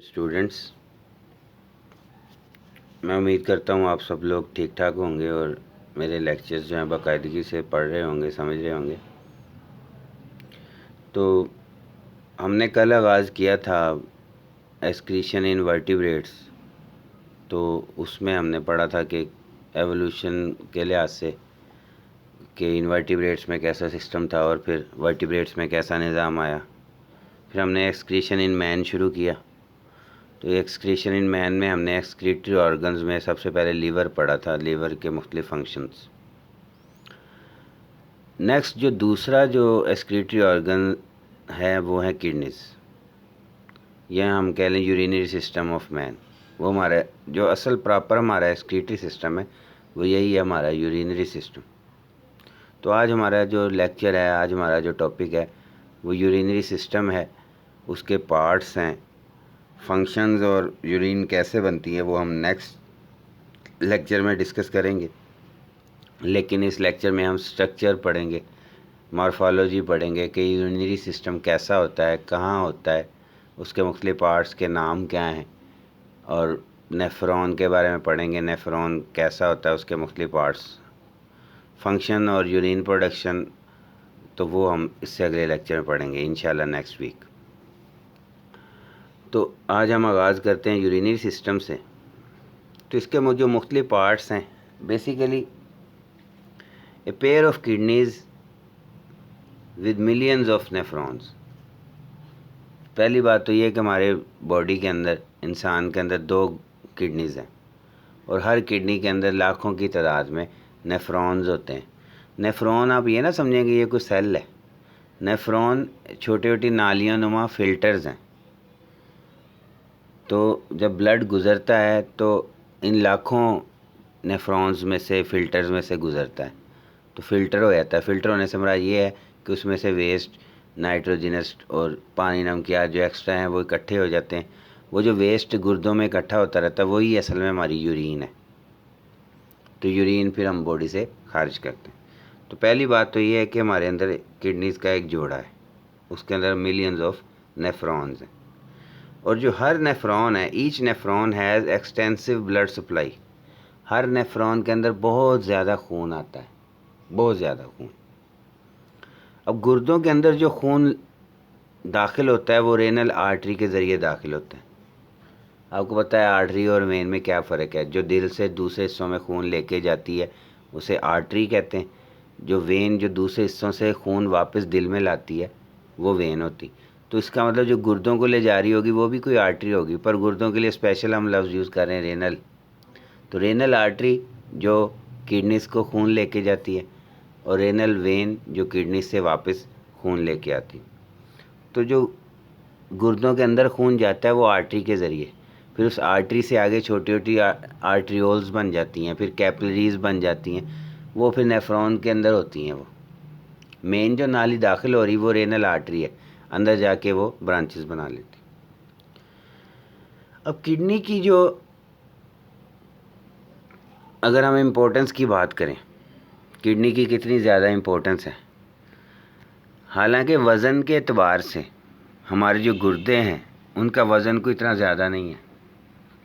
Students, मैं उम्मीद करता हूँ आप सब लोग ठीक ठाक होंगे और मेरे लेक्चर्स जो हैं बाकायदगी से पढ़ रहे होंगे, समझ रहे होंगे। तो हमने कल आगाज़ किया था एक्सक्रीशन इन वर्टिब्रेट्स। तो उसमें हमने पढ़ा था कि एवोल्यूशन के लिहाज से कि इनवर्टिब्रेट्स में कैसा सिस्टम था और फिर वर्टिब्रेट्स में कैसा निज़ाम आया। फिर हमने एक्सक्रीशन इन मैन शुरू किया। तो एक्सक्रीशन इन मैन में हमने एक्सक्रीटरी ऑर्गन्स में सबसे पहले लीवर पढ़ा था, लीवर के मुख्तलिफ फंक्शंस। नेक्स्ट जो दूसरा जो एक्सक्रीटरी ऑर्गन है वो है किडनीज़, यह हम कह लें यूरिनरी सिस्टम ऑफ मैन। वो हमारा जो असल प्रॉपर हमारा एक्सक्रीटरी सिस्टम है वो यही है, हमारा यूरिनरी सिस्टम। तो आज हमारा जो लेक्चर है, आज हमारा जो टॉपिक है वो यूरिनरी सिस्टम है, उसके पार्ट्स हैं, फंक्शंस और यूरिन कैसे बनती है वो हम नेक्स्ट लेक्चर में डिस्कस करेंगे। लेकिन इस लेक्चर में हम स्ट्रक्चर पढ़ेंगे, मॉर्फोलॉजी पढ़ेंगे कि यूरिनरी सिस्टम कैसा होता है, कहाँ होता है, उसके मुख्तलिफ पार्ट्स के नाम क्या हैं, और नेफ्रॉन के बारे में पढ़ेंगे, नेफ्रॉन कैसा होता है, उसके मुख्तलिफ पार्ट्स, फंक्शन और यूरिन प्रोडक्शन। तो वो हम इससे अगले लेक्चर में पढ़ेंगे इंशाल्लाह नेक्स्ट वीक। तो आज हम आगाज़ करते हैं यूरिनरी सिस्टम से। तो इसके जो मुख्तलिफ पार्ट्स हैं, basically a pair of kidneys with millions of nephrons. पहली बात तो ये कि हमारे बॉडी के अंदर, इंसान के अंदर 2 किडनीज़ हैं और हर किडनी के अंदर लाखों की तादाद में नेफ्रॉन्स होते हैं। नेफ्रॉन आप ये ना समझें कि ये कोई सेल है। नेफ्रॉन छोटी छोटी नालियाँ नुमा फ़िल्टर्स हैं। तो जब ब्लड गुज़रता है तो इन लाखों नेफ्रॉन्स में से, फ़िल्टर्स में से गुज़रता है तो फ़िल्टर हो जाता है। फ़िल्टर होने से हमारा ये है कि उसमें से वेस्ट, नाइट्रोजनस और पानी नमकियात जो एक्स्ट्रा हैं वो इकट्ठे हो जाते हैं। वो जो वेस्ट गुर्दों में इकट्ठा होता रहता है वही असल में हमारी यूरिन है। तो यूरिन फिर हम बॉडी से खारिज करते हैं। तो पहली बात तो ये है कि हमारे अंदर किडनीज़ का एक जोड़ा है, उसके अंदर मिलियंस ऑफ नेफ्रॉन्स हैं और जो हर नेफ्रॉन है, each nephron has extensive blood supply. Her nephron के अंदर बहुत ज़्यादा खून आता है, बहुत ज़्यादा खून। अब गुर्दों के अंदर जो खून दाखिल होता है वो रेनल आर्टरी के ज़रिए दाखिल होता है। आपको पता है आर्टरी और वेन में क्या फ़र्क है। जो दिल से दूसरे हिस्सों में खून लेके जाती है उसे आर्टरी कहते हैं। जो वेन जो दूसरे हिस्सों से खून वापस दिल में लाती है वो वेन होती। तो इसका मतलब जो गुर्दों को ले जा रही होगी वो भी कोई आर्टरी होगी, पर गुर्दों के लिए स्पेशल हम लफ्ज़ यूज़ कर रहे हैं रेनल। तो रेनल आर्टरी जो किडनीज़ को खून लेके जाती है और रेनल वेन जो किडनी से वापस खून लेके आती है। तो जो गुर्दों के अंदर खून जाता है वो आर्टरी के ज़रिए, फिर उस आर्टरी से आगे छोटी छोटी आर्ट्रियोल्स बन जाती हैं, फिर कैपिलरीज बन जाती हैं, वो फिर नेफ्रॉन के अंदर होती हैं। वो मेन जो नाली दाखिल हो रही वो रेनल आर्टरी है, अंदर जाके वो ब्रांचेस बना लेती। अब किडनी की जो अगर हम इम्पोर्टेंस की बात करें, किडनी की कितनी ज़्यादा इम्पोर्टेंस है। हालांकि वज़न के एतबार से हमारे जो गुर्दे हैं उनका वज़न कोई इतना ज़्यादा नहीं है,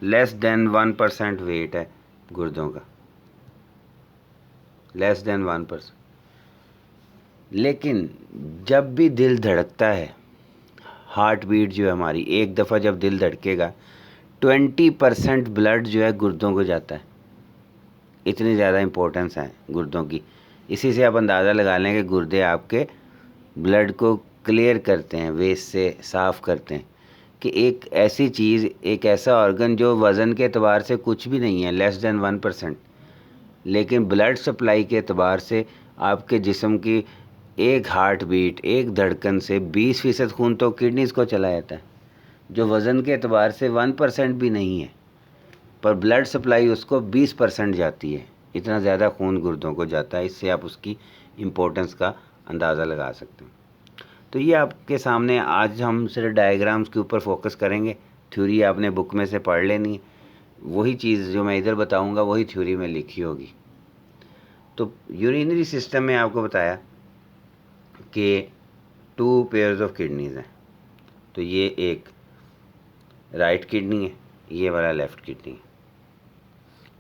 लेस देन 1% वेट है गुर्दों का, लेस देन 1%। लेकिन जब भी दिल धड़कता है, हार्ट बीट जो है हमारी, एक दफ़ा जब दिल धड़केगा 20% ब्लड जो है गुर्दों को जाता है। इतनी ज़्यादा इम्पोर्टेंस है गुर्दों की। इसी से आप अंदाज़ा लगा लें कि गुर्दे आपके ब्लड को क्लियर करते हैं, वेस्ट से साफ़ करते हैं। कि एक ऐसी चीज़, एक ऐसा ऑर्गन जो वज़न के एतबार से कुछ भी नहीं है, लेस देन 1%, लेकिन ब्लड सप्लाई के एतबार से आपके जिस्म की एक हार्ट बीट, एक धड़कन से 20% खून तो किडनीज़ को चला जाता है, जो वज़न के एतबार से 1% भी नहीं है, पर ब्लड सप्लाई उसको 20% जाती है। इतना ज़्यादा खून गुर्दों को जाता है। इससे आप उसकी इम्पोर्टेंस का अंदाज़ा लगा सकते हैं। तो ये आपके सामने आज हम सिर्फ डायग्राम्स के ऊपर फोकस करेंगे। थ्योरी आपने बुक में से पढ़ लेनी है, वही चीज़ जो मैं इधर बताऊंगा वही थ्योरी में लिखी होगी। तो यूरिनरी सिस्टम में आपको बताया कि 2 पेयर्स ऑफ किडनीज़ हैं। तो ये एक राइट किडनी है, ये वाला लेफ़्ट किडनी है।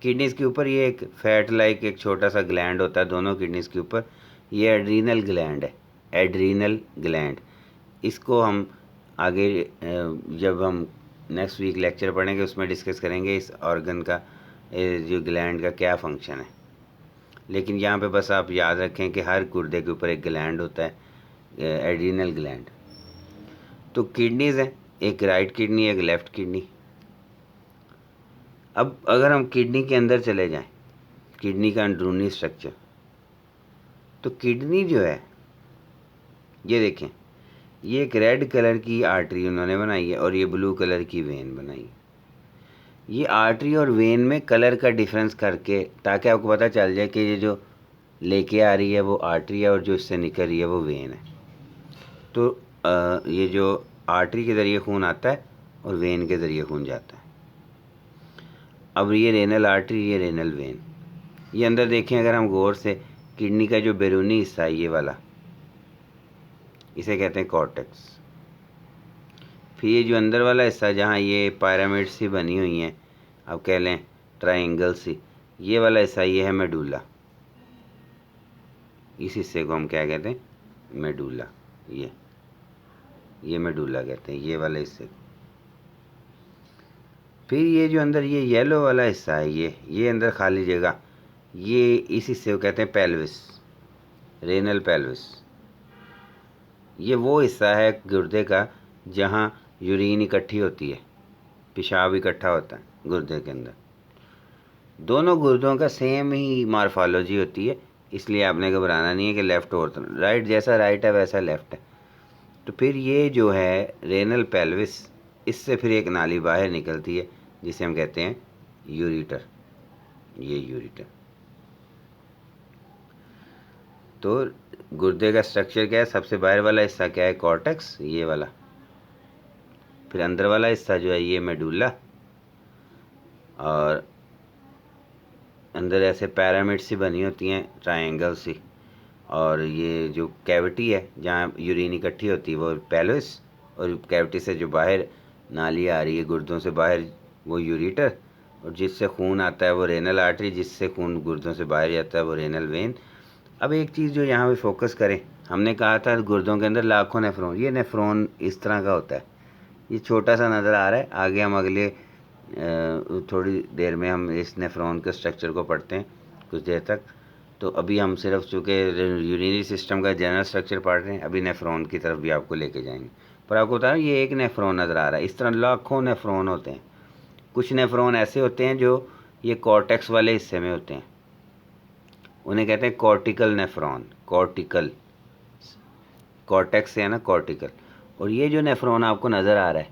किडनीज़ के ऊपर ये एक फैट लाइक एक छोटा सा ग्लैंड होता है दोनों किडनीज़ के ऊपर, ये एड्रीनल ग्लैंड है, एड्रीनल ग्लैंड। इसको हम आगे जब हम नेक्स्ट वीक लेक्चर पढ़ेंगे उसमें डिस्कस करेंगे इस ऑर्गन का, जो ग्लैंड का क्या फंक्शन है। लेकिन यहाँ पे बस आप याद रखें कि हर गुर्दे के ऊपर एक ग्लैंड होता है, एड्रीनल ग्लैंड। तो किडनीज़ हैं, एक राइट किडनी एक लेफ़्ट किडनी। अब अगर हम किडनी के अंदर चले जाएं, किडनी का अंदरूनी स्ट्रक्चर, तो किडनी जो है ये देखें, ये एक रेड कलर की आर्टरी उन्होंने बनाई है और ये ब्लू कलर की वेन बनाई है। ये आर्टरी और वेन में कलर का डिफरेंस करके, ताकि आपको पता चल जाए कि ये जो लेके आ रही है वो आर्टरी है और जो इससे निकल रही है वो वेन है। तो ये जो आर्टरी के ज़रिए खून आता है और वेन के ज़रिए खून जाता है। अब ये रेनल आर्टरी, ये रेनल वेन, ये अंदर देखें अगर हम गौर से, किडनी का जो बैरूनी हिस्सा है ये वाला, इसे कहते हैं कॉर्टेक्स। फिर ये जो अंदर वाला हिस्सा जहाँ ये पिरामिड सी बनी हुई हैं, अब कह लें ट्रायंगल सी, ये वाला हिस्सा ये है मेडुला। इस हिस्से को हम क्या कहते हैं? मेडुला। ये मेडुला कहते हैं, ये वाले हिस्से। फिर ये जो अंदर ये येलो वाला हिस्सा है, ये अंदर खाली जगह, ये इस हिस्से को कहते हैं पेल्विस, रेनल पेल्विस। ये वो हिस्सा है गुर्दे का जहाँ यूरिन इकट्ठी होती है, पेशाब इकट्ठा होता है गुर्दे के अंदर। दोनों गुर्दों का सेम ही मार्फोलॉजी होती है, इसलिए आपने घबराना नहीं है कि लेफ़्ट और राइट, जैसा राइट है वैसा लेफ़्ट है। तो फिर ये जो है रेनल पेल्विस, इससे फिर एक नाली बाहर निकलती है जिसे हम कहते हैं यूरिटर, ये यूरिटर। तो गुर्दे का स्ट्रक्चर क्या है? सबसे बाहर वाला हिस्सा क्या है? कॉर्टेक्स, ये वाला। फिर अंदर वाला हिस्सा जो है ये मेडुला, और अंदर ऐसे पिरामिड सी बनी होती हैं, ट्रायंगल सी, और ये जो कैविटी है जहाँ यूरिन इकट्ठी होती है वो पेल्विस, और कैविटी से जो बाहर नाली आ रही है गुर्दों से बाहर वो यूरिटर, और जिससे खून आता है वो रेनल आर्टरी, जिससे खून गुर्दों से बाहर जाता है वो रेनल वेन। अब एक चीज़ जो यहाँ पे फोकस करें, हमने कहा था गुर्दों के अंदर लाखों नेफ्रॉन, ये नेफ्रॉन इस तरह का होता है, ये छोटा सा नज़र आ रहा है। आगे हम अगले थोड़ी देर में हम इस नेफ्रॉन के स्ट्रक्चर को पढ़ते हैं कुछ देर तक। तो अभी हम सिर्फ चूँकि यूरिनरी सिस्टम का जनरल स्ट्रक्चर पढ़ रहे हैं, अभी नेफ्रॉन की तरफ भी आपको लेके जाएंगे। पर आपको बता रहा हूँ ये एक नेफ्रॉन नज़र आ रहा है, इस तरह लाखों नेफ्रॉन होते हैं। कुछ नेफ्रॉन ऐसे होते हैं जो ये कॉर्टेक्स वाले हिस्से में होते हैं, उन्हें कहते हैं कॉर्टिकल नेफ्रॉन। कॉर्टिकल, कॉर्टेक्स से है ना कॉर्टिकल। और ये जो नेफ्रॉन आपको नज़र आ रहा है,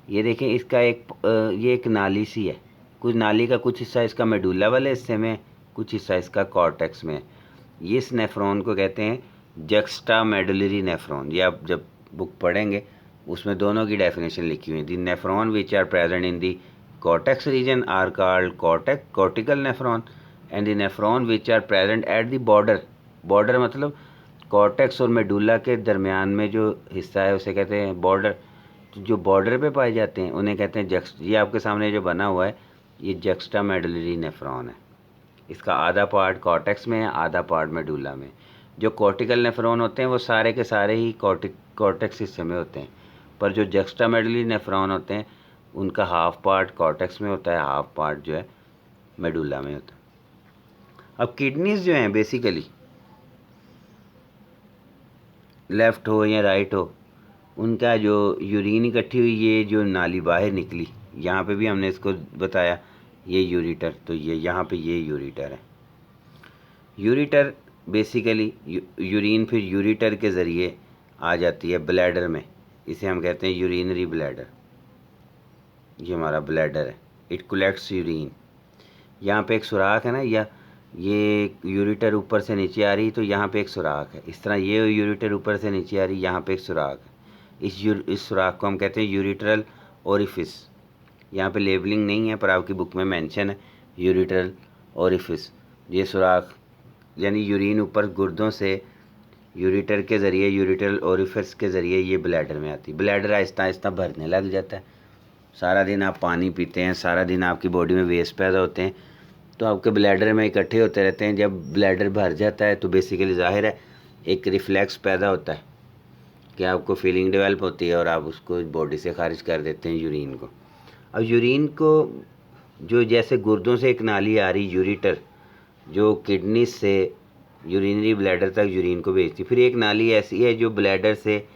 ये देखें, इसका ये एक नाली सी है, कुछ नाली का कुछ हिस्सा इसका मेडुला वाले हिस्से में, कुछ हिस्सा इसका कॉर्टेक्स में। ये इस नेफ्रॉन को कहते हैं जक्स्टा मेडुलरी नेफ्रॉन। ये आप जब बुक पढ़ेंगे उसमें दोनों की डेफिनेशन लिखी हुई है। The nephron which are present in the cortex region are called cortical nephron, and the nephron which are present at the border, border मतलब कॉर्टेक्स और मेडुला के दरमियान में जो हिस्सा है उसे कहते हैं बॉर्डर। तो जो बॉर्डर पे पाए जाते हैं उन्हें कहते हैं ये आपके सामने जो बना हुआ है ये जक्स्टा मेडुलरी नेफ्रॉन है। इसका आधा पार्ट कॉर्टेक्स में है, आधा पार्ट मेडुला में। जो कॉर्टिकल नेफ्रॉन होते हैं वो सारे के सारे ही कॉर्टेक्स हिस्से में होते हैं, पर जो जक्स्टा मेडुलरी नेफ्रॉन होते हैं उनका हाफ पार्ट कॉर्टेक्स में होता है, हाफ पार्ट जो है मेडुला में होता है। अब किडनीज जो हैं बेसिकली, लेफ़्ट हो या राइट हो, उनका जो यूरिन इकट्ठी हुई, ये जो नाली बाहर निकली, यहाँ पे भी हमने इसको बताया ये यूरिटर, तो ये यहाँ पे ये यूरिटर है। यूरिटर बेसिकली यूरिन फिर यूरिटर के ज़रिए आ जाती है ब्लैडर में, इसे हम कहते हैं यूरिनरी ब्लैडर। ये हमारा ब्लैडर है, इट कलेक्ट्स यूरिन। यहाँ पे एक सुराख है ना, या ये यूरिटर ऊपर से नीचे आ रही तो यहाँ पे एक सुराख है, इस तरह ये यूरिटर ऊपर से नीचे आ रही, यहाँ पे एक सुराख है। इस सुराख को हम कहते हैं यूरिट्रल ओरिफिस। यहाँ पे लेबलिंग नहीं है पर आपकी बुक में मेंशन है यूरिट्रल ओरिफिस। ये सुराख यानी यूरिन ऊपर गुर्दों से यूरिटर के ज़रिए, यूरिट्रल ओरिफिस के ज़रिए ये ब्लैडर में आती है। ब्लैडर आहिस्ता आहिस्ता भरने लग जाता है, सारा दिन आप पानी पीते हैं, सारा दिन आपकी बॉडी में वेस्ट पैदा होते हैं, तो आपके ब्लैडर में इकट्ठे होते रहते हैं। जब ब्लैडर भर जाता है तो बेसिकली ज़ाहिर है एक रिफ्लेक्स पैदा होता है कि आपको फीलिंग डेवलप होती है और आप उसको बॉडी से खारिज कर देते हैं यूरिन को। अब यूरिन को जो जैसे गुर्दों से एक नाली आ रही यूरिटर, जो किडनी से यूरिनरी ब्लैडर तक यूरिन को भेजती, फिर एक नाली ऐसी है जो ब्लैडर से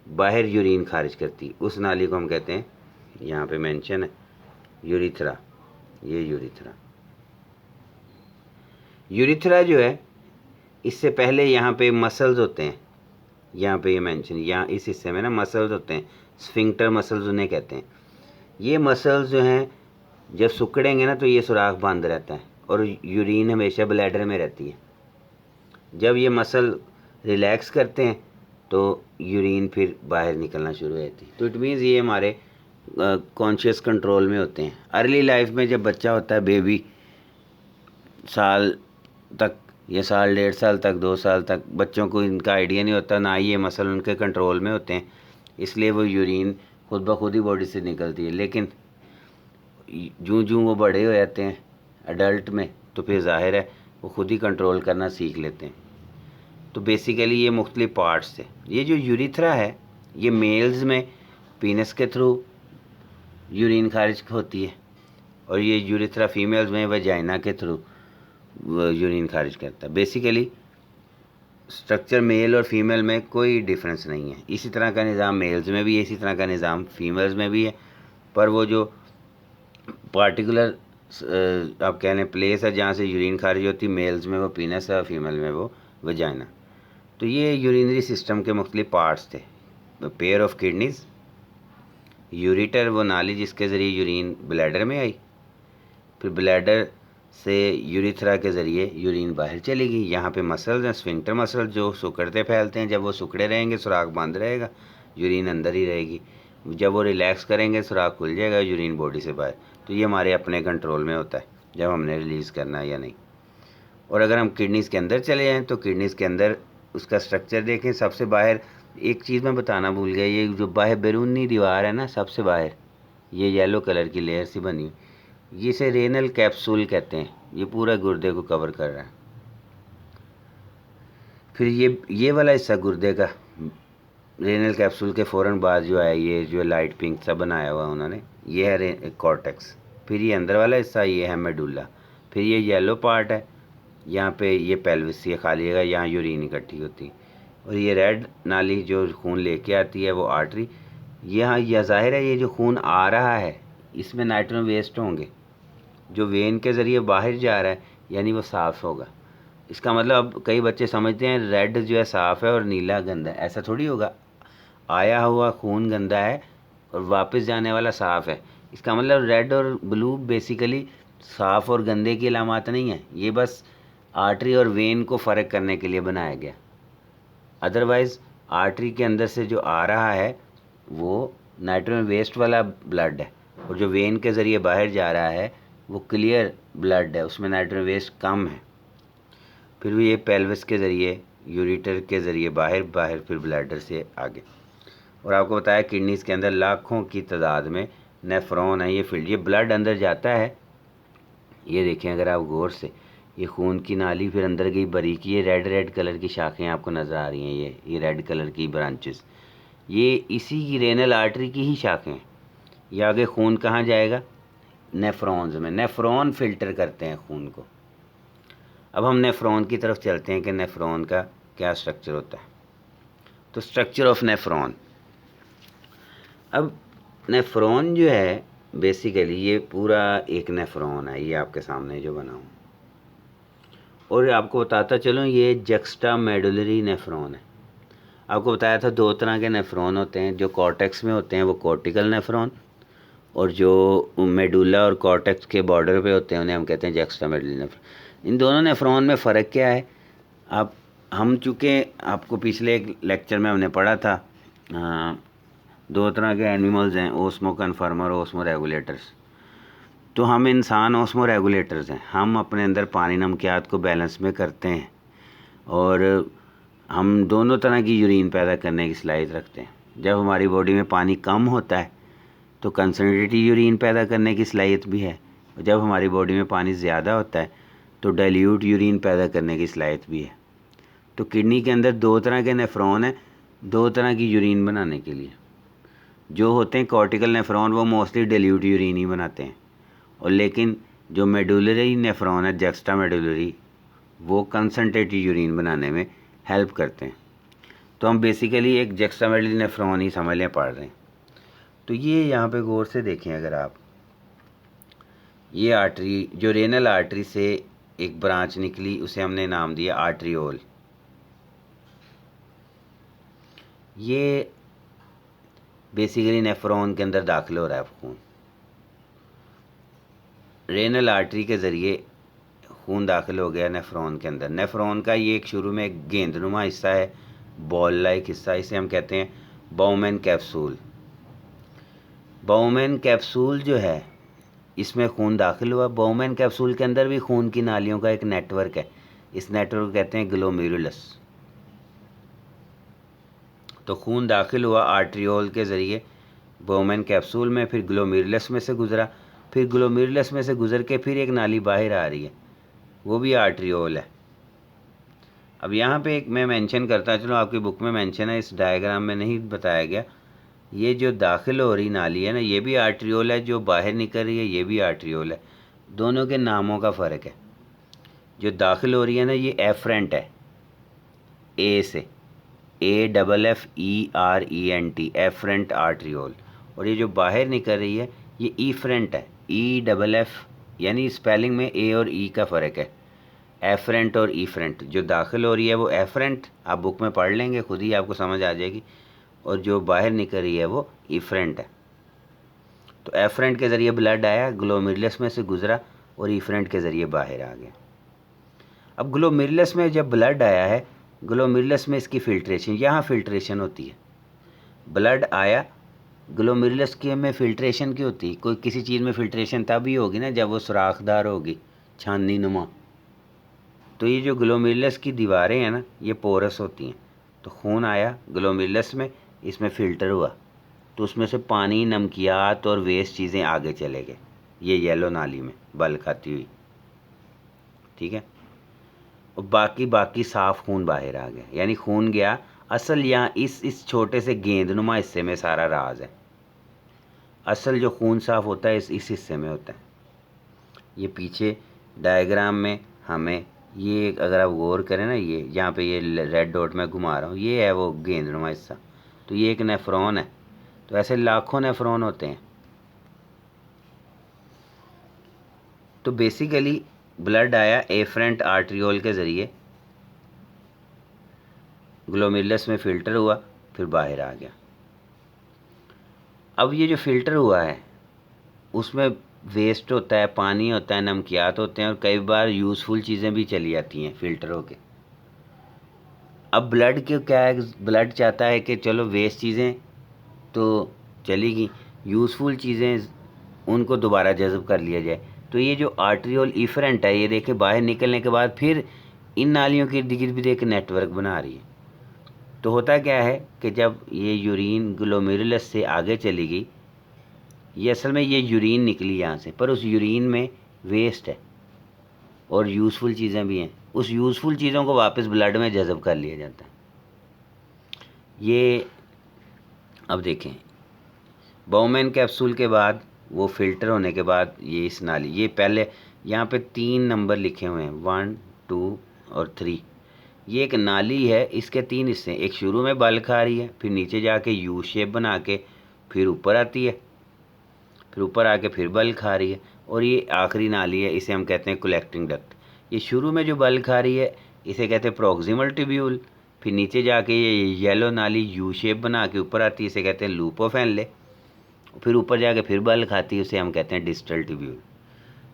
बाहर यूरिन खारिज करती, उस नाली को हम कहते हैं, यहाँ पे मेंशन है, यूरिथ्रा। ये यूरिथ्रा, यूरिथ्रा जो है, इससे पहले यहाँ पे मसल्स होते हैं, यहाँ पे ये मेंशन, यहाँ इस हिस्से में ना मसल्स होते हैं, स्फिंक्टर मसल्स उन्हें कहते हैं। ये मसल्स जो हैं जब सिकुड़ेंगे ना तो ये सुराख बंद रहता है और यूरिन हमेशा ब्लैडर में रहती है। जब ये मसल रिलैक्स करते हैं तो यूरिन फिर बाहर निकलना शुरू हो जाती है। तो इट मीन्स ये हमारे कॉन्शियस कंट्रोल में होते हैं। अर्ली लाइफ में जब बच्चा होता है, बेबी, साल तक या साल 1.5 साल तक, 2 साल तक, बच्चों को इनका आइडिया नहीं होता, ना ये मसल उनके कंट्रोल में होते हैं, इसलिए वो यूरिन खुद ब खुद ही बॉडी से निकलती है। लेकिन जूँ वो बड़े हो जाते हैं अडल्ट में, तो फिर ज़ाहिर है वो खुद ही कंट्रोल करना सीख लेते हैं। तो बेसिकली ये मुख्तलिफ पार्ट्स थे। ये जो यूरिथ्रा है, ये मेल्स में पीनस के थ्रू यूरिन खारिज होती है और ये यूरिथ्रा फीमेल्स में वजाइना के थ्रू यूरिन खारिज करता है। बेसिकली स्ट्रक्चर मेल और फीमेल में कोई डिफरेंस नहीं है। इसी तरह का निज़ाम मेल्स में भी है, इसी तरह का निज़ाम फीमेल्स में भी है, पर वो जो पार्टिकुलर आप कह लें प्लेस है जहाँ से यूरिन खारिज होती, मेल्स में वो पीनस है और फीमेल में वो वजाइना। तो ये यूरिनरी सिस्टम के मुख्तलिफ पार्ट्स थे। पेयर ऑफ किडनीज, यूरिटर वो नाली जिसके ज़रिए यूरिन ब्लैडर में आई, फिर ब्लैडर से यूरिथ्रा के ज़रिए यूरिन बाहर चलेगी। यहाँ पे मसल्स हैं, स्फिंक्टर मसल, जो सुकड़ते फैलते हैं। जब वो सुकड़े रहेंगे सुराख बंद रहेगा, यूरिन अंदर ही रहेगी। जब वो रिलैक्स करेंगे सुराख खुल जाएगा, यूरिन बॉडी से बाहर। तो ये हमारे अपने कंट्रोल में होता है जब हमने रिलीज़ करना है या नहीं। और अगर हम किडनीज़ के अंदर चले जाएँ तो किडनीज़ के अंदर उसका स्ट्रक्चर देखें। सबसे बाहर एक चीज़ मैं बताना भूल गया, ये जो बाहर बैरूनी दीवार है ना, सबसे बाहर ये येलो कलर की लेयर सी बनी, ये इसे रेनल कैप्सूल कहते हैं। ये पूरा गुर्दे को कवर कर रहा है। फिर ये वाला हिस्सा गुर्दे का, रेनल कैप्सूल के फ़ौरन बाद जो है, ये जो लाइट पिंक सा बनाया हुआ उन्होंने, ये है कॉर्टेक्स। फिर ये अंदर वाला हिस्सा, ये है मेडुला। फिर ये येलो पार्ट है, यहाँ पे ये पेल्विस, ये खाली जगह, यहाँ यूरिन इकट्ठी होती। और ये रेड नाली जो खून लेके आती है वो आर्टरी। यहाँ यह ज़ाहिर है ये जो खून आ रहा है इसमें नाइट्रोजन वेस्ट होंगे, जो वेन के ज़रिए बाहर जा रहा है यानी वो साफ़ होगा। इसका मतलब अब कई बच्चे समझते हैं रेड जो है साफ़ है और नीला गंदा है, ऐसा थोड़ी होगा। आया हुआ खून गंदा है और वापस जाने वाला साफ़ है। इसका मतलब रेड और ब्लू बेसिकली साफ़ और गंदे की अलामत नहीं है, ये बस आर्टरी और वेन को फ़र्क करने के लिए बनाया गया। अदरवाइज़ आर्टरी के अंदर से जो आ रहा है वो नाइट्रोजन वेस्ट वाला ब्लड है, और जो वेन के ज़रिए बाहर जा रहा है वो क्लियर ब्लड है, उसमें नाइट्रोजन वेस्ट कम है। फिर भी ये पेल्विस के ज़रिए, यूरिटर के ज़रिए बाहर फिर ब्लैडर से आगे। और आपको बताया किडनीज़ के अंदर लाखों की तादाद में नेफ्रॉन है। ये फील्ड, ये ब्लड अंदर जाता है, ये देखें अगर आप गौर से, ये खून की नाली फिर अंदर गई बारीकी, ये रेड कलर की शाखें आपको नज़र आ रही हैं, ये रेड कलर की ब्रांचेस, ये इसी की रेनल आर्टरी की ही शाखें हैं। ये आगे खून कहाँ जाएगा? नेफ्रॉन्स में। नेफ्रॉन फ़िल्टर करते हैं खून को। अब हम नेफ्रॉन की तरफ चलते हैं कि नेफ्रॉन का क्या स्ट्रक्चर होता है। तो स्ट्रक्चर ऑफ नेफ्रॉन, अब नेफ्रॉन जो है बेसिकली ये पूरा एक नेफ्रॉन है, ये आपके सामने जो बना हूँ, और आपको बताता चलूँ ये जक्स्टा मेडुलरी नेफ्रॉन है। आपको बताया था 2 तरह के नेफ्रॉन होते हैं, जो कॉर्टेक्स में होते हैं वो कॉर्टिकल नेफ्रॉन, और जो मेडुला और कॉर्टेक्स के बॉर्डर पे होते हैं उन्हें हम कहते हैं जक्स्टा मेडुलरी नेफ्रॉन। इन दोनों नेफ्रॉन में फ़र्क क्या है? हम चूँकि आपको पिछले एक लेक्चर में हमने पढ़ा था 2 तरह के एनिमल्स हैं, ओस्मो कन्फर्मर, ओस्मो रेगुलेटर्स। तो हम इंसान ओस्मो रेगुलेटर्स हैं। हम अपने अंदर पानी नमकियात को बैलेंस में करते हैं और हम दोनों तरह की यूरिन पैदा करने की सलाहियत रखते हैं। जब हमारी बॉडी में पानी कम होता है तो कंसनट्रेटेड यूरिन पैदा करने की सलाहियत भी है। जब हमारी बॉडी में पानी ज़्यादा होता है तो डाइल्यूट यूरिन पैदा करने की सलाहियत भी है। तो किडनी के अंदर दो तरह के नेफ्रॉन हैं, दो तरह की यूरिन बनाने के लिए। जो होते हैं कॉर्टिकल नेफ्रॉन वो मोस्टली डाइल्यूट यूरिन ही बनाते हैं, और लेकिन जो मेडुलरी नेफ्रॉन है, जक्स्टा मेडुलरी, वो कंसनट्रेटेड यूरिन बनाने में हेल्प करते हैं। तो हम बेसिकली एक जक्स्टा मेडुलरी नेफ्रॉन ही समझ लें पढ़ रहे हैं। तो ये यहाँ पे गौर से देखें, अगर आप ये आर्टरी जो रेनल आर्टरी से एक ब्रांच निकली, उसे हमने नाम दिया आर्ट्रियोल। ये बेसिकली नेफ्रॉन के अंदर दाखिल हो रहा है खून। रेनल आर्टरी के ज़रिए खून दाखिल हो गया नेफ्रॉन के अंदर। नेफ्रॉन का ये एक शुरू में एक गेंदनुमा हिस्सा है, बॉल लाइक हिस्सा, इसे हम कहते हैं बाउमैन कैप्सूल। बाउमैन कैप्सूल जो है, इसमें खून दाखिल हुआ। बाउमैन कैप्सूल के अंदर भी खून की नालियों का एक नेटवर्क है, इस नेटवर्क को कहते हैं ग्लोमेरुलस। तो खून दाखिल हुआ आर्ट्रियोल के ज़रिए बाउमैन कैप्सूल में, फिर ग्लोमेरुलस में से गुज़रा, फिर ग्लोमेरुलस में से गुज़र के फिर एक नाली बाहर आ रही है, वो भी आर्ट्रियोल है। अब यहाँ पे एक मैं मेंशन करता, चलो आपकी बुक में मेंशन है, इस डायग्राम में नहीं बताया गया। ये जो दाखिल हो रही नाली है ना, ये भी आर्ट्रियोल है, जो बाहर निकल रही है ये भी आर्ट्रियोल है। दोनों के नामों का फ़र्क है। जो दाखिल हो रही है ना, ये एफरेंट है, ए से, AFFERENT, एफरेंट आर्ट्रियोल। और ये जो बाहर निकल रही है ये ईफ्रेंट है, EFF, यानी स्पेलिंग में ए और ई का फ़र्क है। एफरेंट और ईफ्रेंट, जो दाखिल हो रही है वो एफरेंट, आप बुक में पढ़ लेंगे खुद ही आपको समझ आ जाएगी, और जो बाहर निकल रही है वो ईफ्रेंट है। तो एफरेंट के ज़रिए ब्लड आया, ग्लोमेरुलस में से गुजरा, और ईफ्रेंट के ज़रिए बाहर आ गया। अब ग्लोमेरुलस में जब ब्लड आया है, ग्लोमेरुलस में इसकी फ़िल्ट्रेशन, यहाँ फ़िल्ट्रेशन होती है। ब्लड आया ग्लोमेरुलस के में फ़िल्ट्रेशन की होती है। कोई किसी चीज़ में फ़िल्ट्रेशन तभी होगी ना जब वो सुराखदार होगी, छाननी नुमा। तो ये जो ग्लोमेरुलस की दीवारें हैं ना, ये पोरस होती हैं। तो खून आया ग्लोमेरुलस में, इसमें फ़िल्टर हुआ, तो उसमें से पानी, नमकियात और वेस्ट चीज़ें आगे चले गए, ये येलो नाली में बल खाती हुई, ठीक है। और बाकी साफ़ खून बाहर आ गया, यानी खून गया। असल यहाँ इस छोटे से गेंदनुमा हिस्से में सारा राज है। असल जो खून साफ़ होता है इस हिस्से में होता है। ये पीछे डायग्राम में हमें ये अगर आप गौर करें ना, ये यहाँ पे ये रेड डॉट में घुमा रहा हूँ, ये है वो गेंदनुमा हिस्सा। तो ये एक नेफ्रॉन है। तो ऐसे लाखों नेफ्रॉन होते हैं। तो बेसिकली ब्लड आया एफरेंट आर्ट्रियोल के ज़रिए, ग्लोमेरुलस में फ़िल्टर हुआ, फिर बाहर आ गया। अब ये जो फ़िल्टर हुआ है उसमें वेस्ट होता है, पानी होता है, नमकियात होते हैं, और कई बार यूज़फुल चीज़ें भी चली जाती हैं फ़िल्टर होके। अब ब्लड के क्या है, ब्लड चाहता है कि चलो वेस्ट चीज़ें तो चली गई, यूज़फुल चीज़ें उनको दोबारा जज़ब कर लिया जाए। तो ये जो आर्ट्रियोल इफरेंट है, ये देखें बाहर निकलने के बाद फिर इन नालियों के इर्द गिर्द भी एक नेटवर्क बना रही है। तो होता क्या है कि जब ये यूरिन ग्लोमेरुलस से आगे चली गई, ये असल में ये यूरिन निकली यहाँ से, पर उस यूरिन में वेस्ट है और यूज़फुल चीज़ें भी हैं। उस यूज़फुल चीज़ों को वापस ब्लड में जज़ब कर लिया जाता है। ये अब देखें, बाउमैन कैप्सूल के बाद वो फ़िल्टर होने के बाद ये इस नाली, ये पहले यहाँ पे 3 नंबर लिखे हुए हैं, 1, 2 और 3। ये एक नाली है, इसके 3 हिस्से, एक शुरू में बल खा रही है, फिर नीचे जाके यू शेप बना के फिर ऊपर आती है, फिर ऊपर आके फिर बल खा रही है, और ये आखिरी नाली है, इसे हम कहते हैं कलेक्टिंग डक्ट। ये शुरू में जो बल खा रही है इसे कहते हैं प्रॉक्सिमल ट्यूब्यूल, फिर नीचे जाके ये येलो नाली यू शेप बना के ऊपर आती है, इसे कहते हैं लूप ऑफ हेनले, फिर ऊपर जाके फिर बल खाती है, उसे हम कहते हैं डिस्टल ट्यूब्यूल।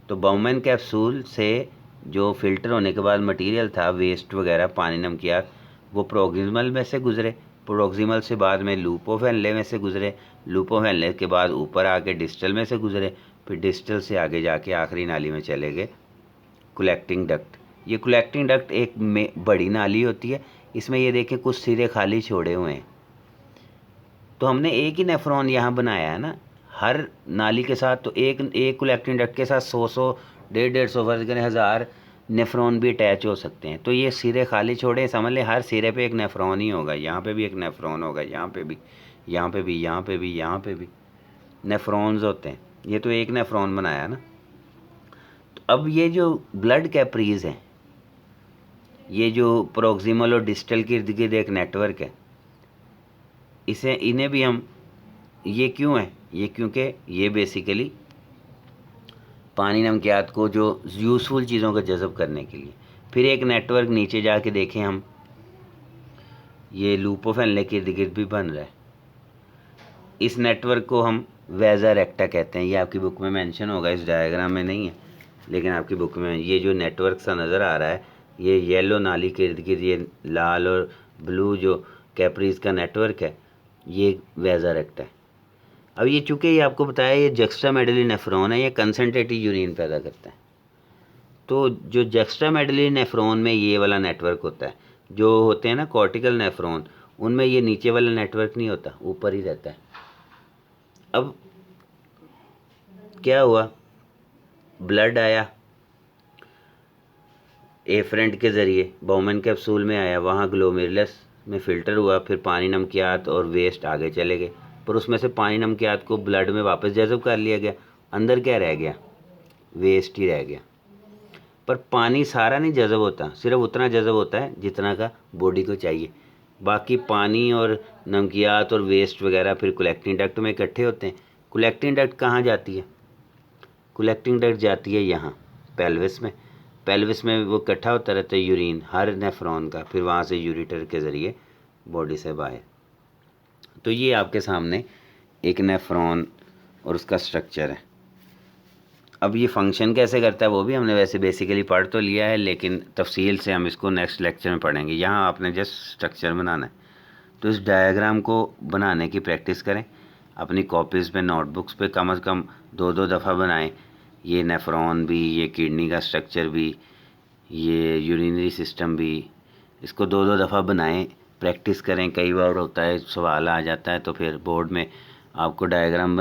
तो बाउमैन कैप्सूल से जो फ़िल्टर होने के बाद मटेरियल था, वेस्ट वगैरह, पानी, नमकियात, वो प्रॉक्सिमल में से गुज़रे, प्रॉक्सिमल से बाद में लूप ऑफ हेनले में से गुज़रे, लूप ऑफ हेनले के बाद ऊपर आके डिस्टल में से गुज़रे, फिर डिस्टल से आगे जाके आखिरी नाली में चले गए कलेक्टिंग डक्ट। ये कलेक्टिंग डक्ट एक में बड़ी नाली होती है, इसमें ये देखें कुछ सिरे खाली छोड़े हुए हैं। तो हमने एक ही नेफ्रॉन यहाँ बनाया है ना, हर नाली के साथ तो एक कलेक्टिंग डक्ट के साथ 100 150 फर्ज करें 1000 नेफ्रॉन भी अटैच हो सकते हैं। तो ये सिरे खाली छोड़े, समझ लें हर सिरे पे एक नेफ्रॉन ही होगा। यहाँ पे भी एक नेफ्रॉन होगा, यहाँ पे भी, यहाँ पे भी, यहाँ पे भी, यहाँ पे भी नेफ्रॉन्स होते हैं। ये तो एक नेफ्रॉन बनाया ना। तो अब ये जो ब्लड कैपरीज हैं, ये जो प्रोक्सिमल और डिस्टल के इर्द गिर्द एक नेटवर्क है, इन्हें भी हम, ये क्यों है, ये क्योंकि ये बेसिकली पानी नमकियात को जो यूज़फुल चीज़ों को जज़ब करने के लिए। फिर एक नेटवर्क नीचे जाके देखें हम, ये लूपोफेनले के इर्द गिर्द भी बन रहा है। इस नेटवर्क को हम वेज़ा रेक्टा कहते हैं। ये आपकी बुक में मेंशन होगा, इस डायग्राम में नहीं है लेकिन आपकी बुक में ये जो नेटवर्क सा नज़र आ रहा है, ये येलो नाली के इर्द गिर्द ये लाल और ब्लू जो कैपरीज का नेटवर्क है, ये वेज़ा रेक्टा है। अब ये चूँकि ये आपको बताया ये जक्स्ट्रामेडुलरी नेफ्रॉन है, ये कंसनट्रेटेड यूरिन पैदा करता है। तो जो जक्स्ट्रामेडुलरी नेफ्रॉन में ये वाला नेटवर्क होता है, जो होते हैं ना कॉर्टिकल नेफ्रॉन, उनमें ये नीचे वाला नेटवर्क नहीं होता, ऊपर ही रहता है। अब क्या हुआ, ब्लड आया एफरेंट के ज़रिए बाउमैन कैप्सूल में आया, वहाँ ग्लोमेरुलस में फ़िल्टर हुआ, फिर पानी नमकियात और वेस्ट आगे चले गए, पर उसमें से पानी नमकियात को ब्लड में वापस जज़ब कर लिया गया। अंदर क्या रह गया, वेस्ट ही रह गया। पर पानी सारा नहीं जज़ब होता, सिर्फ उतना जज़ब होता है जितना का बॉडी को चाहिए। बाकी पानी और नमकियात और वेस्ट वगैरह फिर कलेक्टिंग डक्ट में इकट्ठे होते हैं। कलेक्टिंग डक्ट कहाँ जाती है, कलेक्टिंग डक्ट जाती है यहाँ पेल्विस में। पेल्विस में वो इकट्ठा होता रहता है यूरिन हर नेफ्रॉन का, फिर वहाँ से यूरिटर के ज़रिए बॉडी से बाहर। तो ये आपके सामने एक नेफ्रॉन और उसका स्ट्रक्चर है। अब ये फंक्शन कैसे करता है वो भी हमने वैसे बेसिकली पढ़ तो लिया है, लेकिन तफसील से हम इसको नेक्स्ट लेक्चर में पढ़ेंगे। यहाँ आपने जस्ट स्ट्रक्चर बनाना है। तो इस डायग्राम को बनाने की प्रैक्टिस करें, अपनी कॉपीज़ पे नोटबुक्स पे कम से कम 2-2 दफ़ा बनाएं। ये नेफ्रॉन भी, ये किडनी का स्ट्रक्चर भी, ये यूरिनरी सिस्टम भी, इसको 2-2 दफ़ा बनाएं, प्रैक्टिस करें। कई बार होता है सवाल आ जाता है तो फिर बोर्ड में आपको डायग्राम